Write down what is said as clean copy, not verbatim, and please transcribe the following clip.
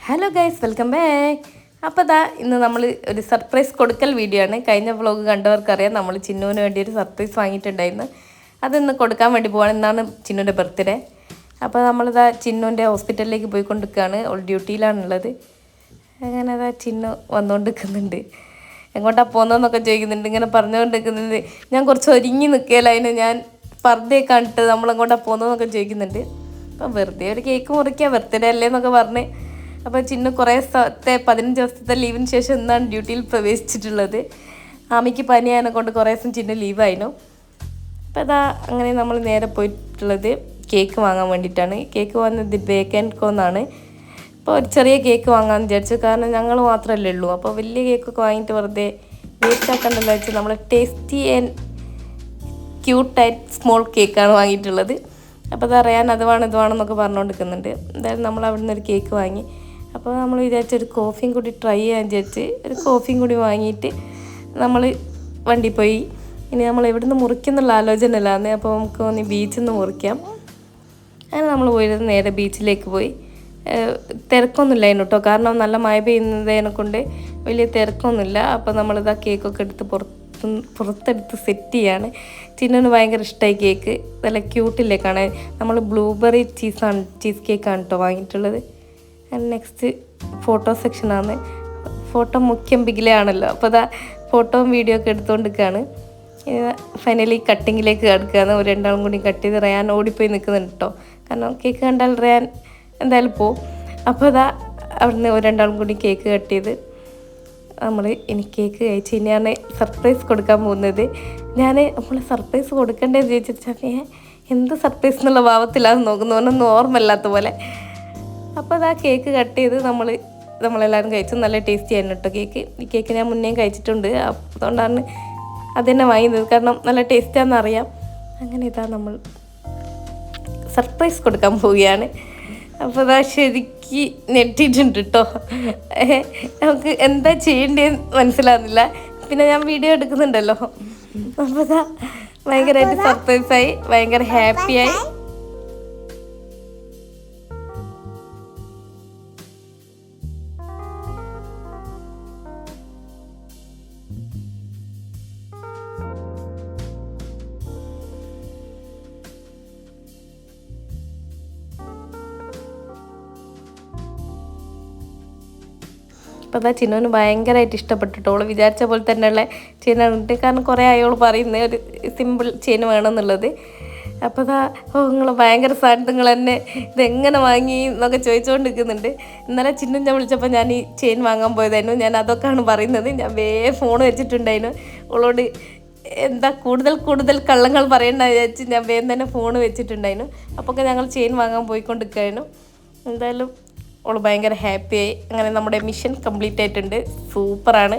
Hello guys, welcome back. അപ്പോൾ ഇന്ന് നമ്മൾ ഒരു സർപ്രൈസ് കൊടുക്കൽ വീഡിയോ ആണ്. കഴിഞ്ഞ വ്ളോഗ് കണ്ടവർക്കറിയാം, നമ്മൾ ചിന്നുവിന് വേണ്ടി ഒരു സർപ്രൈസ് വാങ്ങിയിട്ടുണ്ടായിരുന്നു. അതിന്ന് കൊടുക്കാൻ വേണ്ടി പോവാണ്. ഇന്നാണ് ചിന്നുവിൻ്റെ ബർത്ത്ഡേ. അപ്പോൾ ചിന്നുവിൻ്റെ ഹോസ്പിറ്റലിലേക്ക് പോയിക്കൊണ്ടിരിക്കുകയാണ്. ഓൾ ഡ്യൂട്ടിയിലാണുള്ളത്. അങ്ങനെ ചിന്നു വന്നുകൊണ്ടിരിക്കുന്നുണ്ട്. എങ്ങോട്ടാണ് പോകുന്നതെന്നൊക്കെ ചോദിക്കുന്നുണ്ട്. ഇങ്ങനെ പറഞ്ഞുകൊണ്ടിരിക്കുന്നുണ്ട്. ഞാൻ കുറച്ച് ഒരുങ്ങി നിൽക്കുകയല്ല, അതിന് ഞാൻ പർദ്ദയൊക്കെ കണ്ടിട്ട് നമ്മളെങ്ങോട്ടാണ് പോകുന്നതെന്നൊക്കെ ചോദിക്കുന്നുണ്ട്. അപ്പം വെറുതെ ഒരു കേക്ക് മുറിക്കുക, ബർത്ത്ഡേ അല്ലേ എന്നൊക്കെ പറഞ്ഞ്. അപ്പോൾ ചിന്നു കുറേ 15 ദിവസത്തെ ലീവിന് ശേഷം ഇന്നാണ് ഡ്യൂട്ടിയിൽ പ്രവേശിച്ചിട്ടുള്ളത്. ആമിക്ക് പനിയായതിനെ കൊണ്ട് കുറേ ദിവസം ചിന്നു ലീവായിരുന്നു. അപ്പോൾ അങ്ങനെ നമ്മൾ നേരെ പോയിട്ടുള്ളത് കേക്ക് വാങ്ങാൻ വേണ്ടിയിട്ടാണ്. കേക്ക് വന്നത് ബേക്ക് ആൻഡ് കോന്നാണ്. അപ്പോൾ ഒരു ചെറിയ കേക്ക് വാങ്ങാമെന്ന് വിചാരിച്ചു. കാരണം ഞങ്ങൾ മാത്രമല്ലേ ഉള്ളൂ. അപ്പോൾ വലിയ കേക്കൊക്കെ വാങ്ങിയിട്ട് വെറുതെ വേസ്റ്റ് ആക്കണ്ടല്ലോ വെച്ചാൽ നമ്മൾ ടേസ്റ്റി ആൻഡ് ക്യൂട്ടായിട്ട് സ്മോൾ കേക്കാണ് വാങ്ങിയിട്ടുള്ളത്. അപ്പോൾ അറിയാൻ അത് വേണമെന്നൊക്കെ പറഞ്ഞുകൊണ്ടിരിക്കുന്നുണ്ട്. എന്തായാലും നമ്മൾ അവിടെ നിന്ന് ഒരു കേക്ക് വാങ്ങി. അപ്പോൾ നമ്മൾ വിചാരിച്ചൊരു കോഫിയും കൂടി ട്രൈ ചെയ്യാൻ വിചാരിച്ച് ഒരു കോഫിയും കൂടി വാങ്ങിയിട്ട് നമ്മൾ വണ്ടി പോയി. ഇനി നമ്മൾ എവിടെ നിന്ന് മുറിക്കുന്നുള്ള ആലോചന അല്ലാന്ന്. അപ്പോൾ നമുക്ക് ഒന്ന് ബീച്ചിൽ നിന്ന് മുറിക്കാം. അങ്ങനെ നമ്മൾ പോയത് നേരെ ബീച്ചിലേക്ക് പോയി. തിരക്കൊന്നുമില്ലായിരുന്നു കേട്ടോ, കാരണം നല്ല മഴ പെയ്യുന്നതിനെ കൊണ്ട് വലിയ തിരക്കൊന്നുമില്ല. അപ്പോൾ നമ്മളിതാ കേക്കൊക്കെ എടുത്ത് പുറത്തെടുത്ത് സെറ്റ് ചെയ്യാണ്. ചിന്നുവിന് ഭയങ്കര ഇഷ്ടമായി കേക്ക്. നല്ല ക്യൂട്ടില്ലേ കാണാൻ. നമ്മൾ ബ്ലൂബെറി ചീസ് കേക്കാണ് കേട്ടോ വാങ്ങിയിട്ടുള്ളത്. നെക്സ്റ്റ് ഫോട്ടോ സെക്ഷനാണ്. ഫോട്ടോ മുഖ്യം ബിഗിലാണല്ലോ. അപ്പോൾ ഫോട്ടോയും വീഡിയോ ഒക്കെ എടുത്തുകൊണ്ടിരിക്കുകയാണ്. ഫൈനലി കട്ടിങ്ങിലേക്ക് കിടക്കുകയാണ്. ഒരു രണ്ടാളും കൂടി കട്ട് ചെയ്ത് റയാൻ ഓടിപ്പോയി നിൽക്കുന്നുണ്ട് കേട്ടോ. കാരണം കേക്ക് കണ്ടാൽ റയാൻ എന്തായാലും പോവും. അപ്പോൾ അവിടുന്ന് ഒരു രണ്ടാളും കൂടി കേക്ക് കട്ട് ചെയ്ത് ഇനി കേക്ക് കഴിച്ച് ഇനിയാണ് സർപ്രൈസ് കൊടുക്കാൻ പോകുന്നത്. നമ്മൾ സർപ്രൈസ് കൊടുക്കേണ്ടതെന്ന് ചോദിച്ചാൽ എന്ത് സർപ്രൈസ് എന്നുള്ള ഭാവത്തിലാണ് നോക്കുന്നതൊന്നും ഓർമ്മയില്ലാത്ത പോലെ. അപ്പോൾ കേക്ക് കട്ട് ചെയ്ത് നമ്മളെല്ലാവരും കഴിച്ചു. നല്ല ടേസ്റ്റി ആയിരുന്നു കേട്ടോ കേക്ക്. ഈ കേക്ക് ഞാൻ മുന്നേ കഴിച്ചിട്ടുണ്ട്, അതുകൊണ്ടാണ് അതുതന്നെ വാങ്ങിയത്. കാരണം നല്ല ടേസ്റ്റാണെന്ന് അറിയാം. അങ്ങനെ നമ്മൾ സർപ്രൈസ് കൊടുക്കാൻ പോവുകയാണ്. അപ്പോൾ ശരിക്കും നെറ്റിയിട്ടുണ്ട് കേട്ടോ. നമുക്ക് എന്താ ചെയ്യേണ്ടതെന്ന് മനസ്സിലാകുന്നില്ല. പിന്നെ ഞാൻ വീഡിയോ എടുക്കുന്നുണ്ടല്ലോ. അപ്പോൾ ഭയങ്കരമായിട്ട് സർപ്രൈസായി, ഭയങ്കര ഹാപ്പിയായി. അപ്പോൾ ചിന്നുവിന് ഭയങ്കരമായിട്ട് ഇഷ്ടപ്പെട്ടിട്ടോ. അവൾ വിചാരിച്ച പോലെ തന്നെയുള്ള ചെയിനുണ്ട്. കാരണം കുറേ അയാൾ പറയുന്നത് ഒരു സിമ്പിൾ ചെയിൻ വേണമെന്നുള്ളത്. അപ്പോൾ നിങ്ങൾ ഭയങ്കര സാധനം, നിങ്ങൾ തന്നെ ഇതെങ്ങനെ വാങ്ങി എന്നൊക്കെ ചോദിച്ചുകൊണ്ടിരിക്കുന്നുണ്ട്. ഇന്നലെ ചിന്നു ഞാൻ വിളിച്ചപ്പോൾ ഞാൻ ഈ ചെയിൻ വാങ്ങാൻ പോയതായിരുന്നു. ഞാൻ അതൊക്കെയാണ് പറയുന്നത്. ഞാൻ ഫോൺ വെച്ചിട്ടുണ്ടായിരുന്നു. അവളോട് എന്താ കൂടുതൽ കള്ളങ്ങൾ പറയണ്ട വിചാരിച്ച് ഞാൻ തന്നെ ഫോൺ വെച്ചിട്ടുണ്ടായിരുന്നു. അപ്പോൾ ഞങ്ങൾ ചെയിൻ വാങ്ങാൻ പോയിക്കൊണ്ടിരിക്കുകയായിരുന്നു. എന്തായാലും അവൾ ഭയങ്കര ഹാപ്പിയായി. അങ്ങനെ നമ്മുടെ മിഷൻ കംപ്ലീറ്റ് ആയിട്ടുണ്ട്. സൂപ്പറാണ്.